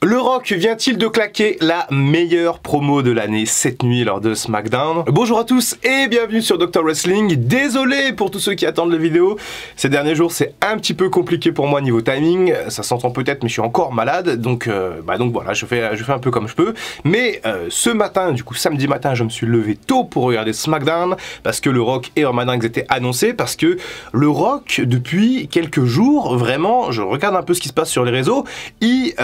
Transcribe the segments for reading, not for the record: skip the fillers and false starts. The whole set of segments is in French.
Le Rock vient-il de claquer la meilleure promo de l'année cette nuit lors de SmackDown? Bonjour à tous et bienvenue sur Dr Wrestling. Désolé pour tous ceux qui attendent la vidéo. Ces derniers jours c'est un petit peu compliqué pour moi niveau timing. Ça s'entend peut-être mais je suis encore malade. Donc voilà, je fais un peu comme je peux. Mais ce matin, du coup samedi matin, je me suis levé tôt pour regarder SmackDown. Parce que le Rock et Roman Reigns étaient annoncés. Parce que le Rock, depuis quelques jours, vraiment, je regarde un peu ce qui se passe sur les réseaux. Il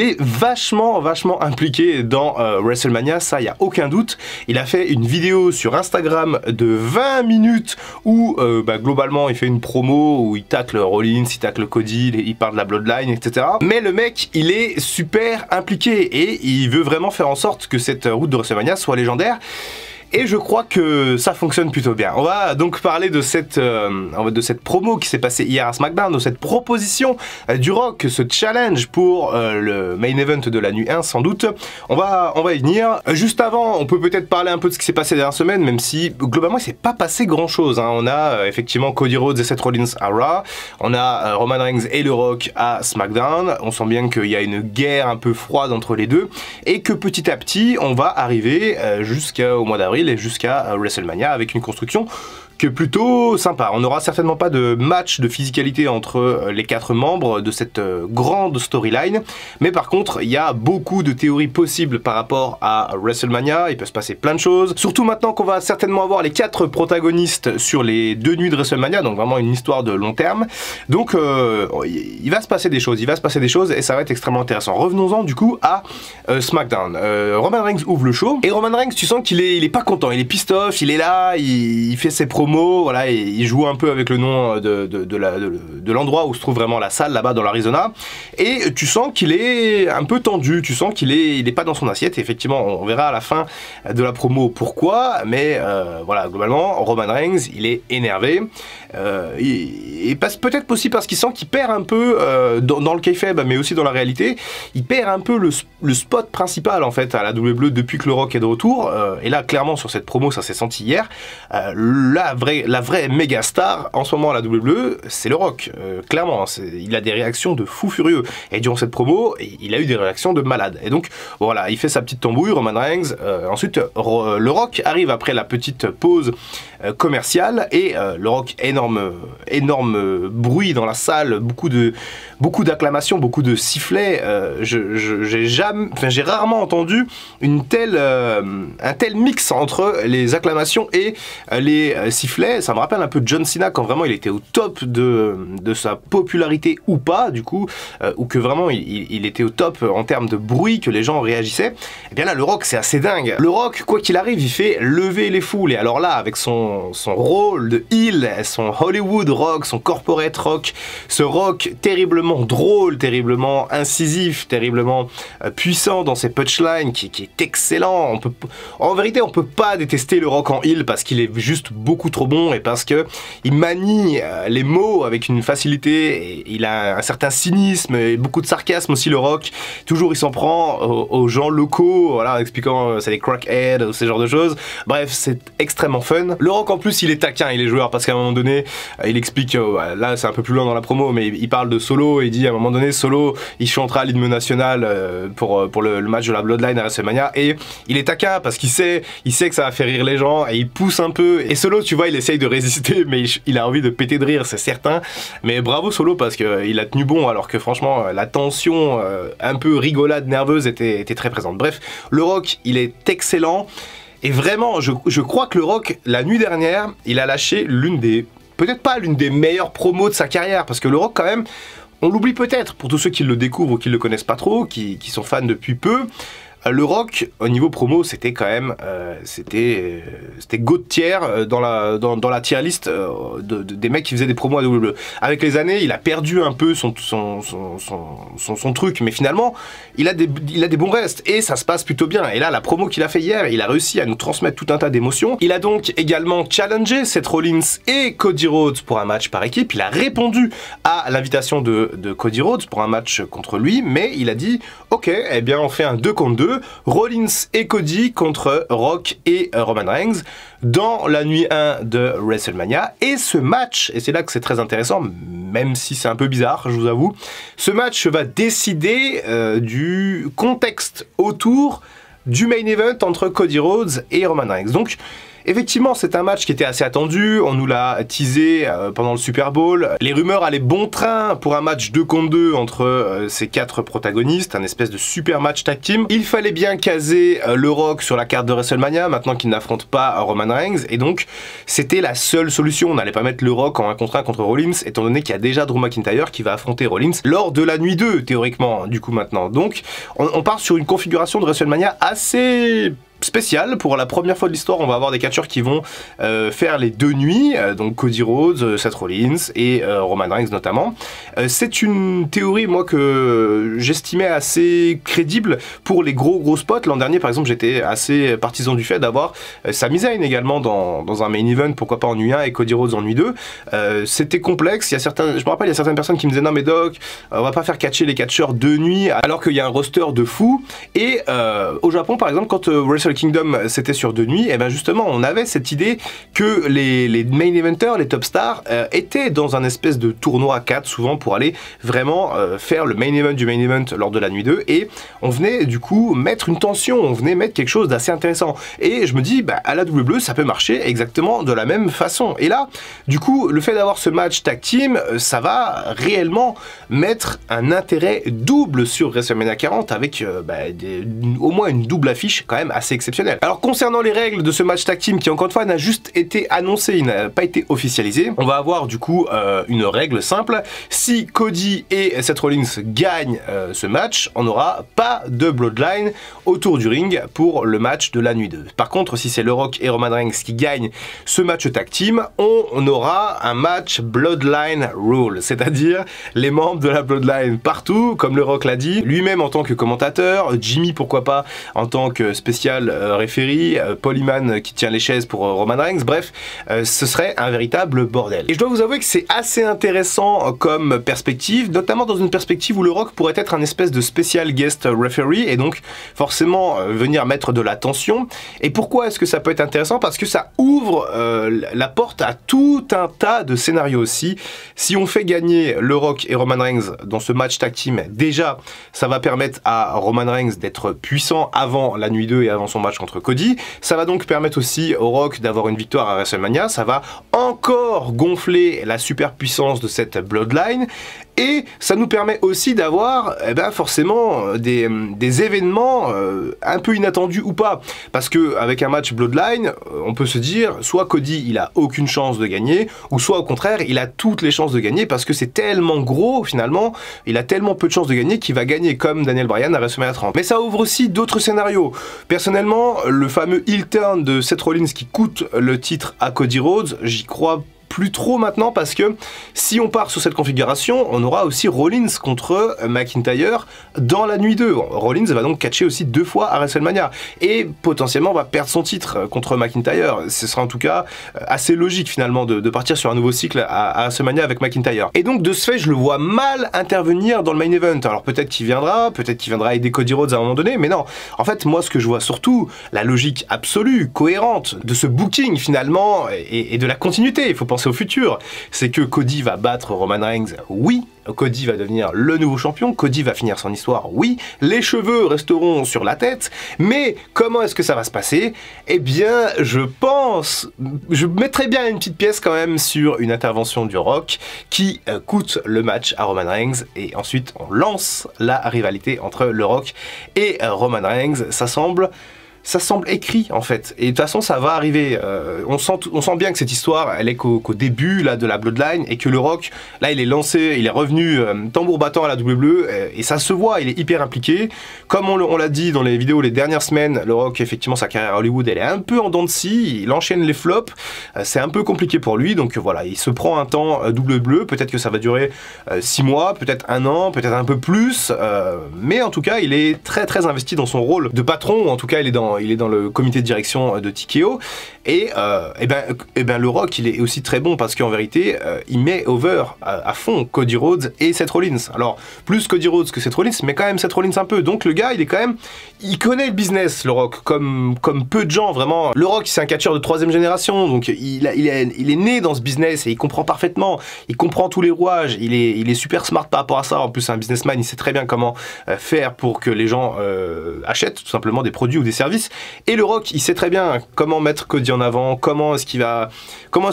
est vachement impliqué dans WrestleMania, ça y a aucun doute. Il a fait une vidéo sur Instagram de 20 minutes où globalement il fait une promo où il tacle Rollins, il tacle Cody, il parle de la Bloodline, etc. Mais le mec il est super impliqué et il veut vraiment faire en sorte que cette route de WrestleMania soit légendaire. Et je crois que ça fonctionne plutôt bien. On va donc parler de cette promo qui s'est passée hier à SmackDown, de cette proposition du Rock, ce challenge pour le main event de la nuit 1 sans doute. On va y venir. Juste avant, on peut peut-être parler un peu de ce qui s'est passé dernière semaine, même si globalement il s'est pas passé grand chose. Hein. On a effectivement Cody Rhodes et Seth Rollins à Raw. On a Roman Reigns et le Rock à SmackDown. On sent bien qu'il y a une guerre un peu froide entre les deux et que petit à petit on va arriver jusqu'au mois d'avril et jusqu'à WrestleMania avec une construction qui est plutôt sympa. On n'aura certainement pas de match de physicalité entre les 4 membres de cette grande storyline, mais par contre il y a beaucoup de théories possibles par rapport à WrestleMania. Il peut se passer plein de choses, surtout maintenant qu'on va certainement avoir les 4 protagonistes sur les 2 nuits de WrestleMania, donc vraiment une histoire de long terme. Donc il va se passer des choses, et ça va être extrêmement intéressant. Revenons-en du coup à SmackDown. Roman Reigns ouvre le show, et Roman Reigns, tu sens qu'il est pas content, il est pissed off, il est là, il fait ses promos, voilà, et il joue un peu avec le nom de l'endroit où se trouve vraiment la salle là-bas dans l'Arizona, et tu sens qu'il est un peu tendu, tu sens qu'il est pas dans son assiette. Et effectivement on verra à la fin de la promo pourquoi, mais voilà, globalement Roman Reigns il est énervé, il passe peut-être aussi parce qu'il sent qu'il perd un peu dans le kayfabe, mais aussi dans la réalité, il perd un peu le spot principal en fait à la WWE depuis que le Rock est de retour, et là clairement sur cette promo ça s'est senti hier, la vraie méga star en ce moment à la WWE, c'est le Rock. Clairement, il a des réactions de fou furieux. Et durant cette promo, il a eu des réactions de malade. Et donc, voilà, il fait sa petite tambouille, Roman Reigns. Ensuite, le Rock arrive après la petite pause commerciale. Et le Rock, énorme bruit dans la salle, beaucoup d'acclamations, beaucoup de sifflets. J'ai rarement entendu un tel mix entre les acclamations et les sifflets. Ça me rappelle un peu John Cena quand vraiment il était au top de sa popularité ou pas, du coup, ou que vraiment il était au top en termes de bruit, que les gens réagissaient. Et bien là le Rock c'est assez dingue. Le Rock, quoi qu'il arrive, il fait lever les foules, et alors là avec son rôle de heel, son Hollywood Rock, son corporate Rock, ce Rock terriblement drôle, terriblement incisif, terriblement puissant dans ses punchlines, qui est excellent. En vérité on peut pas détester le Rock en heel parce qu'il est juste beaucoup trop bon, et parce que il manie les mots avec une facilité, et il a un certain cynisme et beaucoup de sarcasme aussi, le Rock. Toujours il s'en prend aux gens locaux, voilà, en expliquant c'est des crackheads ou ce genre de choses. Bref, c'est extrêmement fun. Le Rock en plus il est taquin, il est joueur, parce qu'à un moment donné il explique, là c'est un peu plus loin dans la promo, mais il parle de Solo, et il dit à un moment donné Solo il chantera l'hymne national pour le match de la Bloodline à WrestleMania, et il est taquin parce qu'il sait que ça va faire rire les gens, et il pousse un peu. Et Solo, tu vois, il essaye de résister, mais il a envie de péter de rire, c'est certain. Mais bravo Solo, parce qu'il a tenu bon, alors que franchement la tension un peu rigolade, nerveuse était très présente. Bref, le Rock il est excellent, et vraiment je crois que le Rock la nuit dernière il a lâché peut-être pas l'une des meilleures promos de sa carrière, parce que le Rock quand même, on l'oublie peut-être pour tous ceux qui le découvrent ou qui le connaissent pas trop, qui sont fans depuis peu. Le Rock au niveau promo c'était quand même c'était GOAT tier dans la tier list des mecs qui faisaient des promos à WWE. Avec les années il a perdu un peu son truc, mais finalement il a des bons restes et ça se passe plutôt bien. Et là la promo qu'il a fait hier, il a réussi à nous transmettre tout un tas d'émotions. Il a donc également challengé Seth Rollins et Cody Rhodes pour un match par équipe. Il a répondu à l'invitation de Cody Rhodes pour un match contre lui, mais il a dit ok, eh bien on fait un 2 contre 2. 2, Rollins et Cody contre Rock et Roman Reigns dans la nuit 1 de WrestleMania. Et ce match, et c'est là que c'est très intéressant, même si c'est un peu bizarre, je vous avoue, ce match va décider du contexte autour du main event entre Cody Rhodes et Roman Reigns. Donc, effectivement, c'est un match qui était assez attendu, on nous l'a teasé pendant le Super Bowl. Les rumeurs allaient bon train pour un match 2 contre 2 entre ces 4 protagonistes, un espèce de super match tag team. Il fallait bien caser le Rock sur la carte de WrestleMania, maintenant qu'il n'affronte pas Roman Reigns, et donc c'était la seule solution. On n'allait pas mettre le Rock en 1 contre 1 contre Rollins, étant donné qu'il y a déjà Drew McIntyre qui va affronter Rollins lors de la nuit 2, théoriquement, du coup maintenant. Donc, on part sur une configuration de WrestleMania assez spécial. Pour la première fois de l'histoire, on va avoir des catcheurs qui vont faire les 2 nuits, donc Cody Rhodes, Seth Rollins et Roman Reigns notamment. C'est une théorie, moi, que j'estimais assez crédible pour les gros spots. L'an dernier, par exemple, j'étais assez partisan du fait d'avoir Sami Zayn également dans un main event, pourquoi pas en nuit 1 et Cody Rhodes en nuit 2. C'était complexe, je me rappelle, il y a certaines personnes qui me disaient non mais Doc, on va pas faire catcher les catcheurs 2 nuits alors qu'il y a un roster de fous. Et au Japon, par exemple, quand Wrestle Kingdom c'était sur 2 nuits, et bien justement on avait cette idée que les main eventers, les top stars étaient dans un espèce de tournoi à 4 souvent pour aller vraiment faire le main event du main event lors de la nuit 2, et on venait du coup mettre une tension, on venait mettre quelque chose d'assez intéressant, et je me dis bah, à la WWE ça peut marcher exactement de la même façon. Et là du coup le fait d'avoir ce match tag team, ça va réellement mettre un intérêt double sur WrestleMania 40 avec au moins une double affiche quand même assez exceptionnelle. Alors concernant les règles de ce match tag team qui encore une fois n'a juste été annoncé, il n'a pas été officialisé, on va avoir du coup une règle simple: si Cody et Seth Rollins gagnent ce match, on n'aura pas de bloodline autour du ring pour le match de la nuit 2. Par contre, si c'est le Rock et Roman Reigns qui gagnent ce match tag team, on aura un match bloodline rule, c'est-à-dire les membres de la bloodline partout, comme le Rock l'a dit, lui-même en tant que commentateur, Jimmy pourquoi pas en tant que spécial référé, Paul Heyman qui tient les chaises pour Roman Reigns, bref, ce serait un véritable bordel. Et je dois vous avouer que c'est assez intéressant comme perspective, notamment dans une perspective où le Rock pourrait être un espèce de spécial guest referee et donc forcément venir mettre de la tension. Et pourquoi est-ce que ça peut être intéressant? Parce que ça ouvre la porte à tout un tas de scénarios aussi. Si on fait gagner le Rock et Roman Reigns dans ce match tag team, déjà ça va permettre à Roman Reigns d'être puissant avant la nuit 2 et avant son match contre Cody. Ça va donc permettre aussi au Rock d'avoir une victoire à WrestleMania. Ça va encore gonfler la superpuissance de cette bloodline. Et ça nous permet aussi d'avoir forcément des événements un peu inattendus ou pas. Parce que avec un match Bloodline, on peut se dire soit Cody il a aucune chance de gagner, ou soit au contraire il a toutes les chances de gagner parce que c'est tellement gros finalement, il a tellement peu de chances de gagner qu'il va gagner comme Daniel Bryan à WrestleMania 30. Mais ça ouvre aussi d'autres scénarios. Personnellement, le fameux heel turn de Seth Rollins qui coûte le titre à Cody Rhodes, j'y crois plus trop maintenant parce que si on part sur cette configuration, on aura aussi Rollins contre McIntyre dans la nuit 2. Rollins va donc catcher aussi 2 fois à WrestleMania et potentiellement va perdre son titre contre McIntyre. Ce sera en tout cas assez logique finalement de partir sur un nouveau cycle à WrestleMania avec McIntyre. Et donc de ce fait, je le vois mal intervenir dans le main event. Alors peut-être qu'il viendra aider Cody Rhodes à un moment donné, mais non. En fait, moi ce que je vois surtout, la logique absolue, cohérente de ce booking finalement et de la continuité. Il faut penser au futur, c'est que Cody va battre Roman Reigns, oui, Cody va devenir le nouveau champion, Cody va finir son histoire, oui, les cheveux resteront sur la tête, mais comment est-ce que ça va se passer? Eh bien, je mettrais bien une petite pièce quand même sur une intervention du Rock qui coûte le match à Roman Reigns, et ensuite on lance la rivalité entre le Rock et Roman Reigns. Ça semble écrit en fait, et de toute façon ça va arriver. On sent bien que cette histoire elle est qu'au début là de la Bloodline, et que le Rock là il est lancé, il est revenu tambour battant à la WWE, et ça se voit, il est hyper impliqué. Comme on l'a dit dans les vidéos les dernières semaines, le Rock effectivement sa carrière à Hollywood elle est un peu en dents de scie, il enchaîne les flops, c'est un peu compliqué pour lui, donc voilà, il se prend un temps WWE, peut-être que ça va durer 6 mois, peut-être 1 an, peut-être un peu plus, mais en tout cas il est très investi dans son rôle de patron, ou en tout cas il est dans il est dans le comité de direction de TKO. Et le Rock, il est aussi très bon parce qu'en vérité, il met over à fond Cody Rhodes et Seth Rollins. Alors, plus Cody Rhodes que Seth Rollins, mais quand même Seth Rollins un peu. Donc le gars, il connaît le business, le Rock, comme peu de gens, vraiment. Le Rock, c'est un catcheur de 3e génération, donc il est né dans ce business et il comprend parfaitement, il comprend tous les rouages, il est super smart par rapport à ça. En plus, c'est un businessman, il sait très bien comment faire pour que les gens achètent tout simplement des produits ou des services. Et le Rock, il sait très bien comment mettre Cody en avant, comment est-ce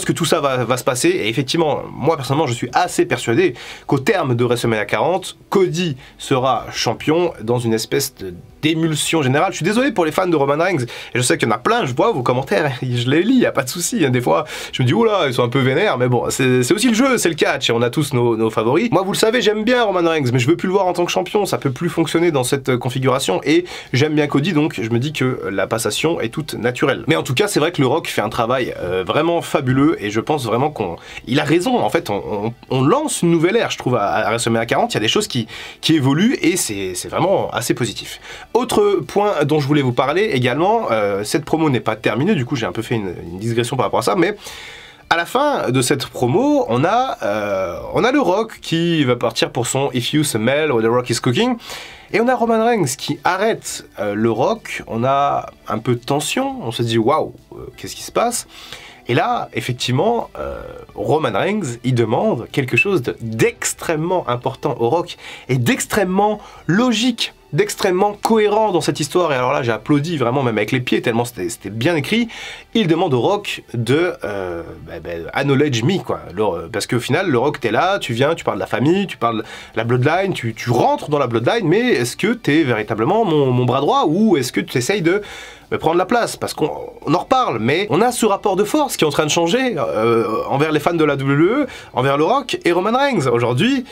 que tout ça va se passer. Et effectivement, moi personnellement, je suis assez persuadé qu'au terme de WrestleMania 40, Cody sera champion dans une espèce d'émulsion générale. Je suis désolé pour les fans de Roman Reigns, et je sais qu'il y en a plein, je vois vos commentaires, je les lis, il n'y a pas de souci. Des fois, je me dis, oula, ils sont un peu vénères, mais bon, c'est aussi le jeu, c'est le catch, et on a tous nos favoris. Moi, vous le savez, j'aime bien Roman Reigns, mais je veux plus le voir en tant que champion, ça peut plus fonctionner dans cette configuration, et j'aime bien Cody, donc je me dis que la passation est toute naturelle. Mais en tout cas, c'est vrai que le Rock fait un travail vraiment fabuleux, et je pense vraiment il a raison, en fait, on lance une nouvelle ère, je trouve, à WrestleMania 40, il y a des choses qui évoluent, et c'est vraiment assez positif. Autre point dont je voulais vous parler également, cette promo n'est pas terminée, du coup j'ai un peu fait une digression par rapport à ça, mais à la fin de cette promo, on a le Rock qui va partir pour son If You Smell or The Rock is Cooking, et on a Roman Reigns qui arrête le Rock. On a un peu de tension, on se dit waouh, qu'est-ce qui se passe? Et là, effectivement, Roman Reigns, il demande quelque chose d'extrêmement important au Rock et d'extrêmement logique, d'extrêmement cohérent dans cette histoire. Et alors là, j'ai applaudi vraiment, même avec les pieds, tellement c'était bien écrit. Il demande au Rock de acknowledge me, quoi. Parce qu'au final, le Rock, t'es là, tu viens, tu parles de la famille, tu parles de la bloodline, tu rentres dans la bloodline, mais est-ce que t'es véritablement mon bras droit, ou est-ce que tu essayes de prendre la place? Parce qu'on en reparle, mais on a ce rapport de force qui est en train de changer envers les fans de la WWE, envers le Rock et Roman Reigns. Aujourd'hui,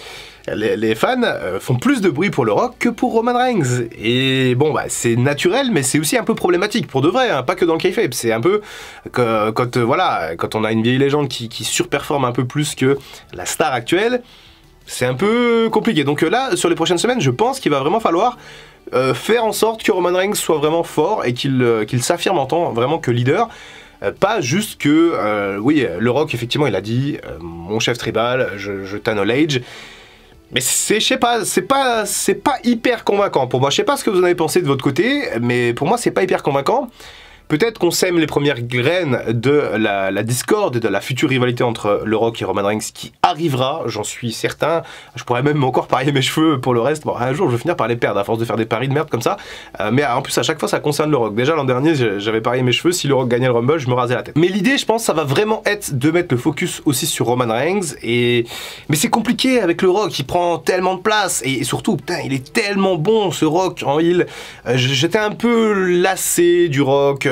les fans font plus de bruit pour le Rock que pour Roman Reigns. Et bon, c'est naturel, mais c'est aussi un peu problématique, pour de vrai, hein, pas que dans le kayfabe. C'est un peu quand on a une vieille légende qui surperforme un peu plus que la star actuelle, c'est un peu compliqué. Donc là, sur les prochaines semaines, je pense qu'il va vraiment falloir faire en sorte que Roman Reigns soit vraiment fort et qu'il s'affirme en tant vraiment que leader. Pas juste que, oui, le Rock, effectivement, il a dit mon chef tribal, je t'acknowledge. Mais je sais pas, c'est pas hyper convaincant pour moi. Je sais pas ce que vous en avez pensé de votre côté, mais pour moi, c'est pas hyper convaincant. Peut-être qu'on sème les premières graines de la discorde et de la future rivalité entre le Rock et Roman Reigns qui arrivera, j'en suis certain. Je pourrais même encore parier mes cheveux pour le reste. Bon, un jour, je vais finir par les perdre à force de faire des paris de merde comme ça. Mais en plus, à chaque fois, ça concerne le Rock. Déjà, l'an dernier, j'avais parié mes cheveux. Si le Rock gagnait le Rumble, je me rasais la tête. Mais l'idée, je pense, ça va vraiment être de mettre le focus aussi sur Roman Reigns. Mais c'est compliqué avec le Rock. Il prend tellement de place. Et surtout, putain, il est tellement bon, ce Rock en heel. J'étais un peu lassé du Rock.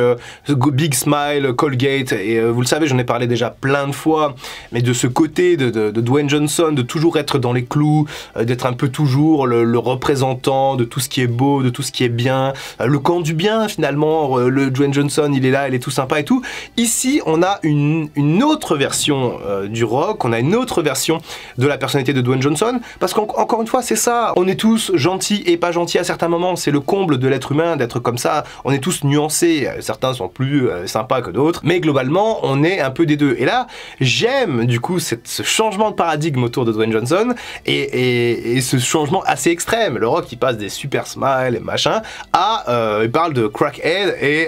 Big Smile, Colgate, et vous le savez, j'en ai parlé déjà plein de fois, mais de ce côté de Dwayne Johnson, de toujours être dans les clous, d'être un peu toujours le représentant de tout ce qui est beau, de tout ce qui est bien, le camp du bien finalement. Le Dwayne Johnson, il est là, il est tout sympa et tout. Ici, on a une autre version du Rock, on a une autre version de la personnalité de Dwayne Johnson, parce qu'encore une fois, c'est ça, on est tous gentils et pas gentils à certains moments, c'est le comble de l'être humain d'être comme ça, on est tous nuancés, certains sont plus sympas que d'autres, mais globalement on est un peu des deux. Et là j'aime du coup ce changement de paradigme autour de Dwayne Johnson et ce changement assez extrême. Le Rock il passe des super smiles et machin à il parle de crackhead et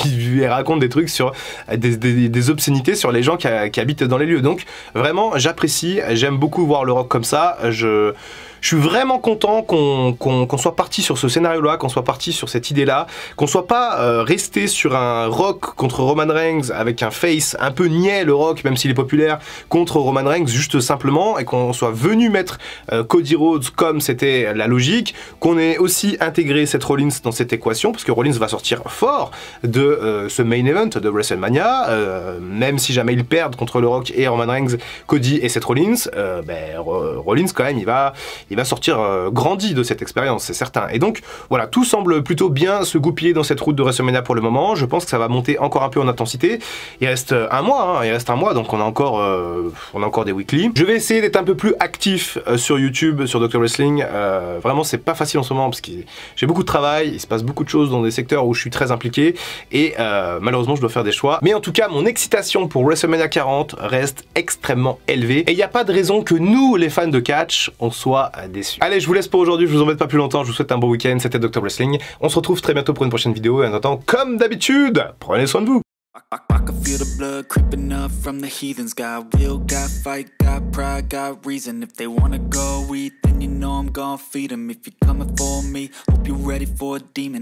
il raconte des trucs sur des obscénités sur les gens qui habitent dans les lieux. Donc vraiment j'apprécie, j'aime beaucoup voir le Rock comme ça. Je suis vraiment content qu'on soit parti sur ce scénario-là, qu'on soit parti sur cette idée-là, qu'on soit pas resté sur un Rock contre Roman Reigns avec un face un peu niais, le Rock, même s'il est populaire, contre Roman Reigns, juste simplement, et qu'on soit venu mettre Cody Rhodes comme c'était la logique, qu'on ait aussi intégré Seth Rollins dans cette équation, parce que Rollins va sortir fort de ce main event de WrestleMania, même si jamais ils perdent contre le Rock et Roman Reigns, Cody et Seth Rollins, Rollins quand même, il va il va sortir grandi de cette expérience, c'est certain. Et donc voilà, tout semble plutôt bien se goupiller dans cette route de WrestleMania pour le moment. Je pense que ça va monter encore un peu en intensité. Il reste un mois, donc on a encore des weekly. Je vais essayer d'être un peu plus actif sur YouTube, sur Dr Wrestling. Vraiment, c'est pas facile en ce moment parce que j'ai beaucoup de travail, il se passe beaucoup de choses dans des secteurs où je suis très impliqué et malheureusement je dois faire des choix. Mais en tout cas, mon excitation pour WrestleMania 40 reste extrêmement élevée et il n'y a pas de raison que nous, les fans de catch, on soit déçus. Allez, je vous laisse pour aujourd'hui, je vous embête pas plus longtemps, je vous souhaite un bon week-end, c'était Dr Wrestling. On se retrouve très bientôt pour une prochaine vidéo et en attendant, comme d'habitude, prenez soin de vous. I can feel the blood creeping up from the heathens. Got will, got fight, got pride, got reason. If they wanna go eat, then you know I'm gon' feed them. If you're coming for me, hope you're ready for a demon.